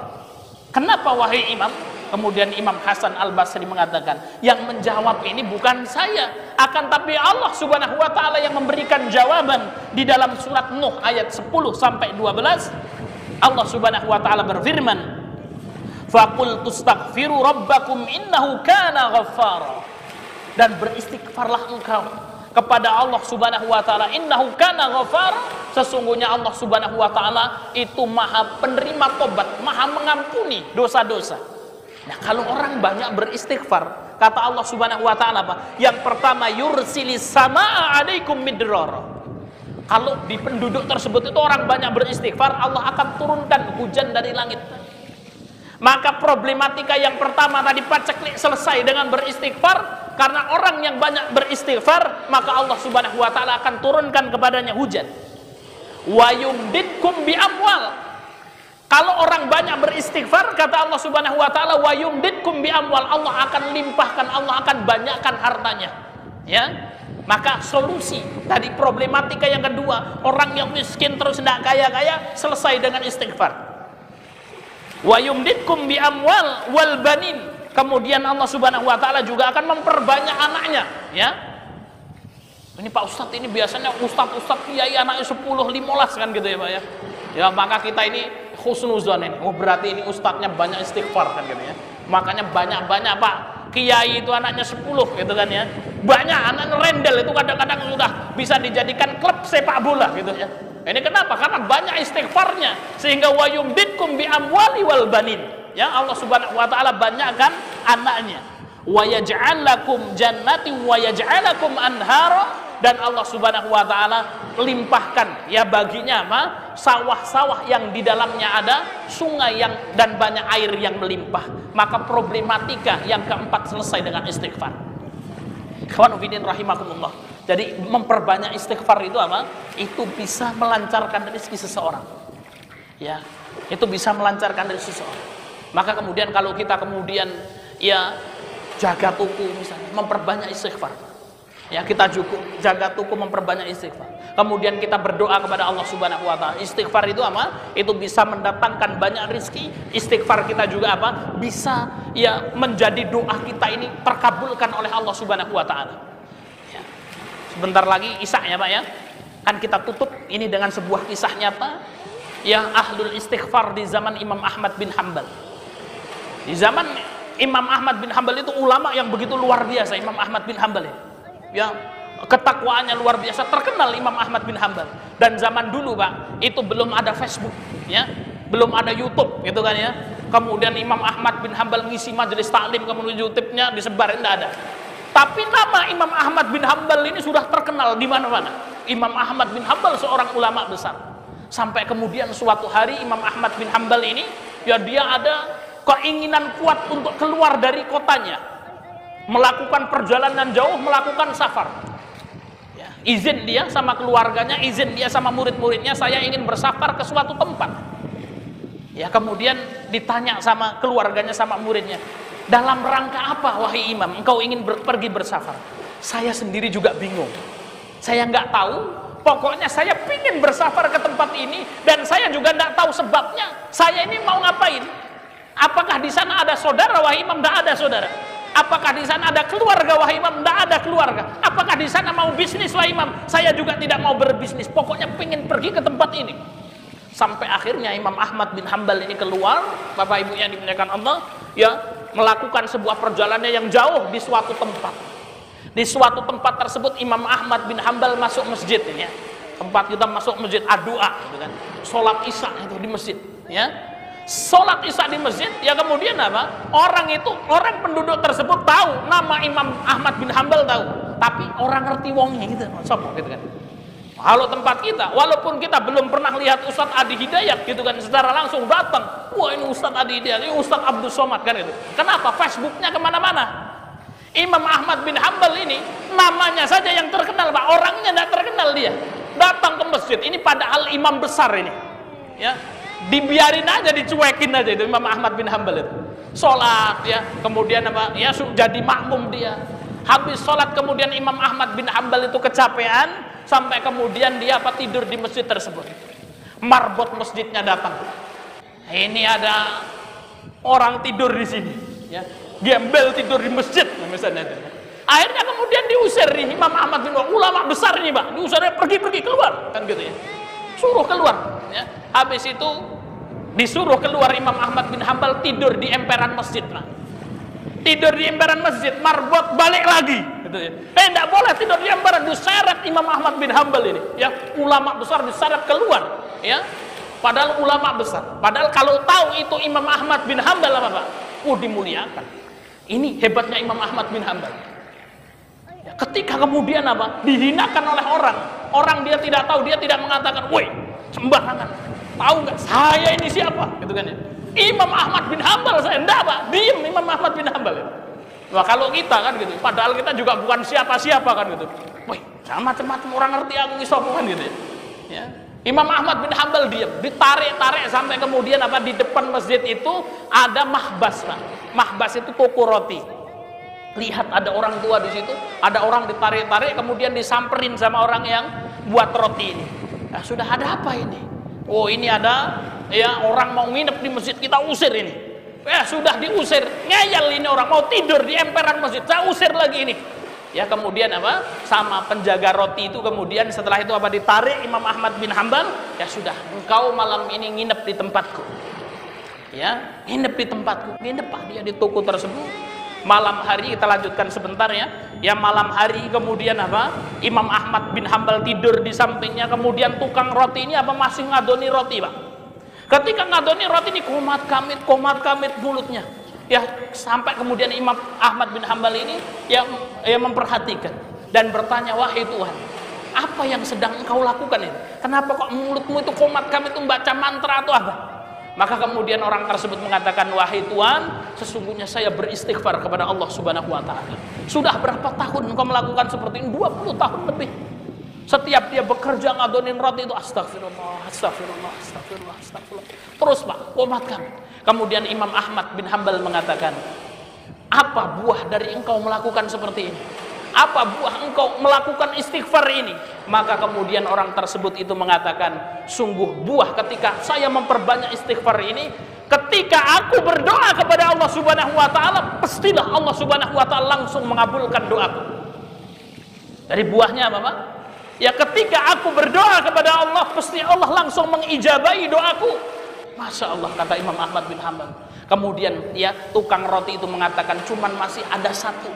S1: Kenapa wahai Imam? Kemudian Imam Hasan Al-Basri mengatakan, yang menjawab ini bukan saya, akan tapi Allah Subhanahu wa taala yang memberikan jawaban. Di dalam surat Nuh ayat 10 sampai 12, Allah Subhanahu wa taala berfirman, faqul tustaghfiru rabbakum innahu kana ghaffara. Dan beristighfarlah engkau kepada Allah Subhanahu wa taala, innahu kana ghaffara, sesungguhnya Allah Subhanahu wa taala itu maha penerima tobat, maha mengampuni dosa-dosa. Nah, kalau orang banyak beristighfar, kata Allah Subhanahu wa taala apa? Yang pertama, yursilis samaa alaikum midrara. Kalau di penduduk tersebut itu orang banyak beristighfar, Allah akan turunkan hujan dari langit. Maka problematika yang pertama tadi paceklik selesai dengan beristighfar. Karena orang yang banyak beristighfar, maka Allah Subhanahu wa taala akan turunkan kepadanya hujan. Wa yumditkum bi amwal. Kalau orang banyak beristighfar, kata Allah Subhanahu wa taala, wa yumditkum bi amwal, Allah akan limpahkan, Allah akan banyakkan hartanya. Ya. Maka solusi dari problematika yang kedua, orang yang miskin terus tidak kaya-kaya, selesai dengan istighfar. Wa yumditkum bi amwal wal banin. Kemudian Allah Subhanahu wa taala juga akan memperbanyak anaknya, ya. Ini Pak Ustadz, ini biasanya ustadz kiai anaknya 10, 15 kan gitu ya Pak ya. Ya, maka kita ini husnuzon ini. Oh, berarti ini ustadznya banyak istighfar kan gitu ya. Makanya banyak-banyak Pak kiai itu anaknya 10 gitu kan ya. Banyak anak rendel itu kadang-kadang sudah bisa dijadikan klub sepak bola gitu ya. Ini kenapa? Karena banyak istighfarnya, sehingga wa yumditkum bi amwali wal banin. Ya, Allah Subhanahu wa taala banyakkan anaknya. Wa yaj'al lakum jannati wa yaj'al lakum anhara, dan Allah Subhanahu wa taala limpahkan ya baginya apa? Sawah-sawah yang di dalamnya ada sungai yang dan banyak air yang melimpah. Maka problematika yang keempat selesai dengan istighfar. Ikhwan fillah rahimakumullah. Jadi memperbanyak istighfar itu apa? Itu bisa melancarkan rezeki seseorang. Ya, itu bisa melancarkan rezeki seseorang. Maka kemudian kalau kita kemudian ya jaga tuku misalnya, memperbanyak istighfar. Ya, kita cukup jaga tuku, memperbanyak istighfar. Kemudian kita berdoa kepada Allah Subhanahu wa taala. Istighfar itu apa? Itu bisa mendatangkan banyak rezeki. Istighfar kita juga apa? Bisa ya menjadi doa kita ini terkabulkan oleh Allah Subhanahu wa taala. Ya. Sebentar lagi Isya ya Pak ya. Kan kita tutup ini dengan sebuah kisah nyata yang ahlul istighfar di zaman Imam Ahmad bin Hanbal. Di zaman Imam Ahmad bin Hanbal itu ulama yang begitu luar biasa. Imam Ahmad bin Hanbal ya, ketakwaannya luar biasa, terkenal Imam Ahmad bin Hanbal. Dan zaman dulu Pak, itu belum ada Facebook ya, belum ada YouTube gitu kan ya. Kemudian Imam Ahmad bin Hanbal ngisi majelis taklim, kemudian YouTube-nya disebarin, tidak ada. Tapi nama Imam Ahmad bin Hanbal ini sudah terkenal di mana-mana. Imam Ahmad bin Hanbal seorang ulama besar. Sampai kemudian suatu hari Imam Ahmad bin Hanbal ini ya dia ada keinginan kuat untuk keluar dari kotanya, melakukan perjalanan jauh, melakukan safar. Ya, izin dia sama keluarganya, izin dia sama murid-muridnya, saya ingin bersafar ke suatu tempat. Ya, kemudian ditanya sama keluarganya sama muridnya, dalam rangka apa wahai imam engkau ingin pergi bersafar? Saya sendiri juga bingung, saya nggak tahu, pokoknya saya ingin bersafar ke tempat ini dan saya juga nggak tahu sebabnya. Saya ini mau ngapain? Apakah di sana ada saudara wahai imam? Tidak ada saudara. Apakah di sana ada keluarga wahai imam? Tidak ada keluarga. Apakah di sana mau bisnis wahai imam? Saya juga tidak mau berbisnis. Pokoknya pengen pergi ke tempat ini. Sampai akhirnya Imam Ahmad bin Hanbal ini keluar, Bapak Ibu yang dimuliakan Allah, ya, melakukan sebuah perjalanan yang jauh di suatu tempat. Di suatu tempat tersebut Imam Ahmad bin Hanbal masuk masjid ini ya. Tempat kita masuk masjid Adua gitu kan. Salat Isya itu di masjid, ya. Sholat Isya di masjid, ya kemudian apa? Orang penduduk tersebut tahu nama Imam Ahmad bin Hanbal tahu, tapi orang ngerti wongnya gitu, sopo gitu kan. Kalau tempat kita, walaupun kita belum pernah lihat Ustadz Adi Hidayat gitu kan, secara langsung datang, wah ini Ustadz Adi Hidayat, ini Ustadz Abdul Somad kan itu. Kenapa? Facebooknya kemana-mana. Imam Ahmad bin Hanbal ini namanya saja yang terkenal Pak, orangnya tidak terkenal dia. Datang ke masjid, ini padahal imam besar ini, ya. Dibiarin aja, dicuekin aja itu Imam Ahmad bin Hanbal itu. Sholat ya, kemudian apa? Ya jadi makmum dia. Habis sholat kemudian Imam Ahmad bin Hanbal itu kecapean, sampai kemudian dia apa tidur di masjid tersebut. Marbot masjidnya datang. Ini ada orang tidur di sini, ya. Gembel tidur di masjid misalnya. Akhirnya kemudian diusir nih Imam Ahmad bin Hanbal, ulama besar ini Pak, diusirnya pergi keluar kan gitu ya. Suruh keluar ya. Habis itu disuruh keluar Imam Ahmad bin Hanbal, tidur di emperan masjid Pak. Tidur di emperan masjid, marbot balik lagi gitu ya. Tidak boleh tidur di emperan, diseret Imam Ahmad bin Hanbal ini ya, ulama besar diseret keluar ya. Padahal ulama besar, padahal kalau tahu itu Imam Ahmad bin Hanbal apa Pak? Dimuliakan. Ini hebatnya Imam Ahmad bin Hanbal. Ketika kemudian apa? Dihinakan oleh orang dia tidak tahu, dia tidak mengatakan, woi sembarangan, tahu nggak saya ini siapa? Gitu kan ya. Imam Ahmad bin Hanbal, saya enggak Pak, diem Imam Ahmad bin Hanbal. Wah kalau kita kan gitu, padahal kita juga bukan siapa-siapa kan gitu. Woi, jangan macam-macam orang ngerti aku isopo kan gitu ya. Imam Ahmad bin Hanbal diem, ditarik-tarik sampai kemudian apa di depan masjid itu ada mahbas Pak. Mahbas itu toko roti. Lihat ada orang tua di situ, ada orang ditarik-tarik, kemudian disamperin sama orang yang buat roti ini. Nah, sudah ada apa ini? Oh ini ada ya orang mau nginep di masjid, kita usir ini. Ya sudah diusir, ngeyel ini orang mau tidur di emperan masjid, saya usir lagi ini. Ya kemudian apa? Sama penjaga roti itu kemudian setelah itu apa ditarik Imam Ahmad bin Hanbal, ya sudah engkau malam ini nginep di tempatku. Ya, nginep di tempatku, nginep Pak dia di toko tersebut. malam hari, kita lanjutkan sebentar ya. Ya malam hari kemudian apa? Imam Ahmad bin Hambal tidur di sampingnya, kemudian tukang roti ini apa masih ngadoni roti, Pak. Ketika ngadoni roti ini komat kamit mulutnya. Ya sampai kemudian Imam Ahmad bin Hambal ini yang memperhatikan dan bertanya, wahai Tuhan, apa yang sedang engkau lakukan ini? Kenapa kok mulutmu itu komat kamit itu membaca mantra atau apa? Maka kemudian orang tersebut mengatakan, wahai Tuhan, sesungguhnya saya beristighfar kepada Allah Subhanahu wa taala. Sudah berapa tahun engkau melakukan seperti ini? 20 tahun lebih. Setiap dia bekerja ngadonin roti itu astagfirullah, astagfirullah, astagfirullah, astagfirullah. Terus Pak, komatkan. Kemudian Imam Ahmad bin Hambal mengatakan, apa buah dari engkau melakukan seperti ini? Apa buah engkau melakukan istighfar ini? Maka kemudian orang tersebut itu mengatakan, sungguh buah ketika saya memperbanyak istighfar ini, ketika aku berdoa kepada Allah Subhanahu wa taala, pastilah Allah Subhanahu wa taala langsung mengabulkan doaku. Dari buahnya apa, Pak? Ya ketika aku berdoa kepada Allah, pasti Allah langsung mengijabahi doaku. Masya Allah, kata Imam Ahmad bin Hambal. Kemudian ya tukang roti itu mengatakan, cuman masih ada satu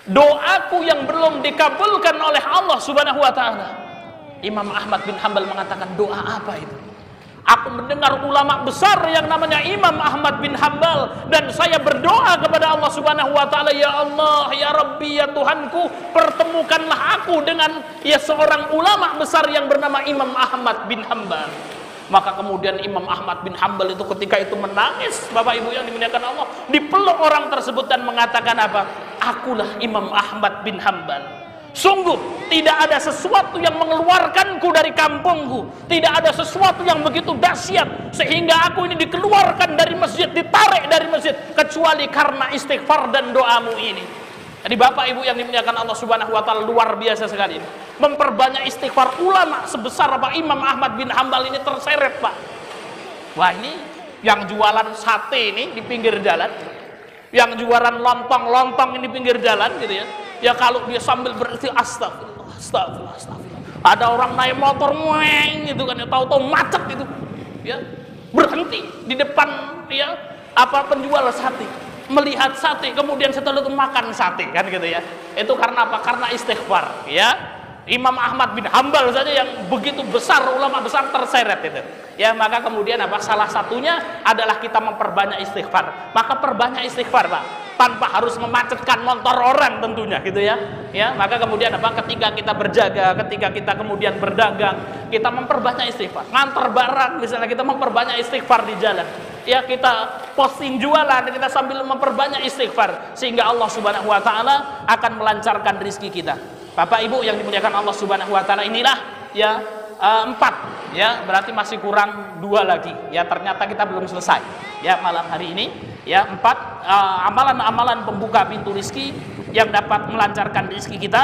S1: doaku yang belum dikabulkan oleh Allah Subhanahu wa taala. Imam Ahmad bin Hambal mengatakan, doa apa itu? Aku mendengar ulama besar yang namanya Imam Ahmad bin Hambal, dan saya berdoa kepada Allah Subhanahu wa taala, ya Allah, ya Rabbi, ya Tuhanku, pertemukanlah aku dengan ya seorang ulama besar yang bernama Imam Ahmad bin Hambal. Maka kemudian Imam Ahmad bin Hambal itu ketika itu menangis, Bapak Ibu yang dimuliakan Allah, dipeluk orang tersebut dan mengatakan apa? Akulah Imam Ahmad bin Hambal. Sungguh tidak ada sesuatu yang mengeluarkanku dari kampungku, tidak ada sesuatu yang begitu dahsyat sehingga aku ini dikeluarkan dari masjid, ditarik dari masjid, kecuali karena istighfar dan doamu ini. Jadi Bapak Ibu yang dimuliakan Allah Subhanahu wa taala, luar biasa sekali. Memperbanyak istighfar ulama sebesar apa Imam Ahmad bin Hambal ini terseret, Pak. Wah, ini yang jualan sate ini di pinggir jalan, yang jualan lontong-lontong ini di pinggir jalan gitu ya. Ya kalau dia sambil berarti astagfirullah, astagfirullah, astagfirullah. Ada orang naik motor mueng gitu kan, ya tahu-tahu macet gitu. Ya, berhenti di depan ya apa penjual sate, melihat sate, kemudian setelah itu makan sate kan gitu ya. Itu karena apa? Karena istighfar ya. Imam Ahmad bin Hambal saja yang begitu besar, ulama besar terseret itu. Ya, maka kemudian apa? Salah satunya adalah kita memperbanyak istighfar. Maka perbanyak istighfar, Pak. Tanpa harus memacetkan motor orang tentunya gitu ya. Ya, maka kemudian apa? Ketika kita berjaga, ketika kita kemudian berdagang, kita memperbanyak istighfar. Ngantar barang misalnya, kita memperbanyak istighfar di jalan. Ya, kita posting jualan, kita sambil memperbanyak istighfar sehingga Allah Subhanahu wa taala akan melancarkan rezeki kita. Bapak Ibu yang dimuliakan Allah Subhanahu wa taala, inilah ya 4 ya, berarti masih kurang 2 lagi. Ya, ternyata kita belum selesai. Ya, malam hari ini ya 4 amalan-amalan pembuka pintu rezeki yang dapat melancarkan rezeki kita.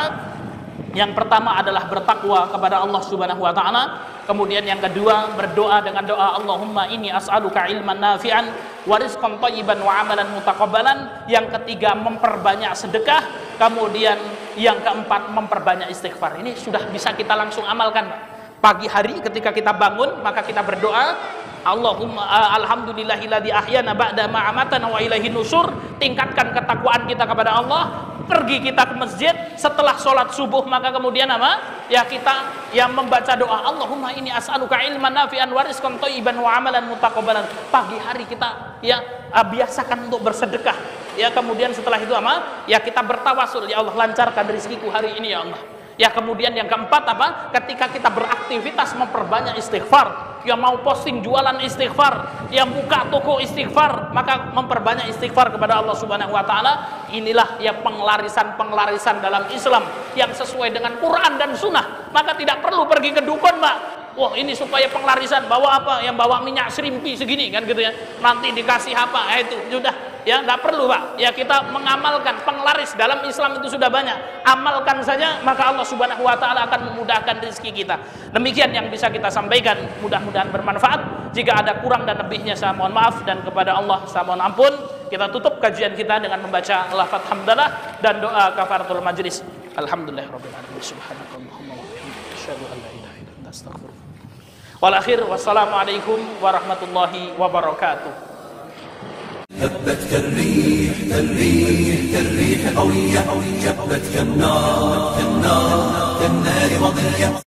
S1: Yang pertama adalah bertakwa kepada Allah Subhanahu wa taala. Kemudian yang kedua, berdoa dengan doa Allahumma inni as'aluka ilman nafi'an wa rizqan thayyiban wa amalan mutaqabbalan. Yang ketiga, memperbanyak sedekah. Kemudian yang keempat, memperbanyak istighfar. Ini sudah bisa kita langsung amalkan, Pak. Pagi hari ketika kita bangun, maka kita berdoa Allahumma alhamdulillahilladzi ahyana ba'da ma amatana wa ilaihin nusur. Tingkatkan ketakwaan kita kepada Allah. Pergi kita ke masjid setelah sholat subuh, maka kemudian apa? Ya kita yang membaca doa Allahumma inni as'aluka ilman nafi'an wa rizqan thayyiban wa amalan mutaqabbalan. Pagi hari kita ya biasakan untuk bersedekah. Ya, kemudian setelah itu apa? Ya kita bertawasul, ya Allah lancarkan rezekiku hari ini ya Allah. Ya, kemudian yang keempat apa? Ketika kita beraktivitas memperbanyak istighfar. Yang mau posting jualan istighfar, yang buka toko istighfar, maka memperbanyak istighfar kepada Allah Subhanahu wa taala. Inilah ya penglarisan dalam Islam yang sesuai dengan Quran dan Sunnah. Maka tidak perlu pergi ke dukun, Pak. Wah, ini supaya penglarisan, bawa apa? Yang bawa minyak serimpi segini kan gitu ya. Nanti dikasih apa? Itu sudah. Ya, tidak perlu, Pak. Ya, kita mengamalkan penglaris dalam Islam itu sudah banyak. Amalkan saja, maka Allah Subhanahu wa taala akan memudahkan rezeki kita. Demikian yang bisa kita sampaikan, mudah-mudahan bermanfaat. Jika ada kurang dan lebihnya saya mohon maaf, dan kepada Allah saya mohon ampun. Kita tutup kajian kita dengan membaca lafaz hamdalah dan doa kafaratul majlis. Alhamdulillahirabbil alamin. Subhanakallahumma wa bihamdika asyhadu an la ilaha illa anta astaghfiruka. Wal akhir wassalamu alaikum warahmatullahi wabarakatuh.
S2: هبت كالريح كالريح كالريح قوية، جبت كالنار كالنار كالنار وضية.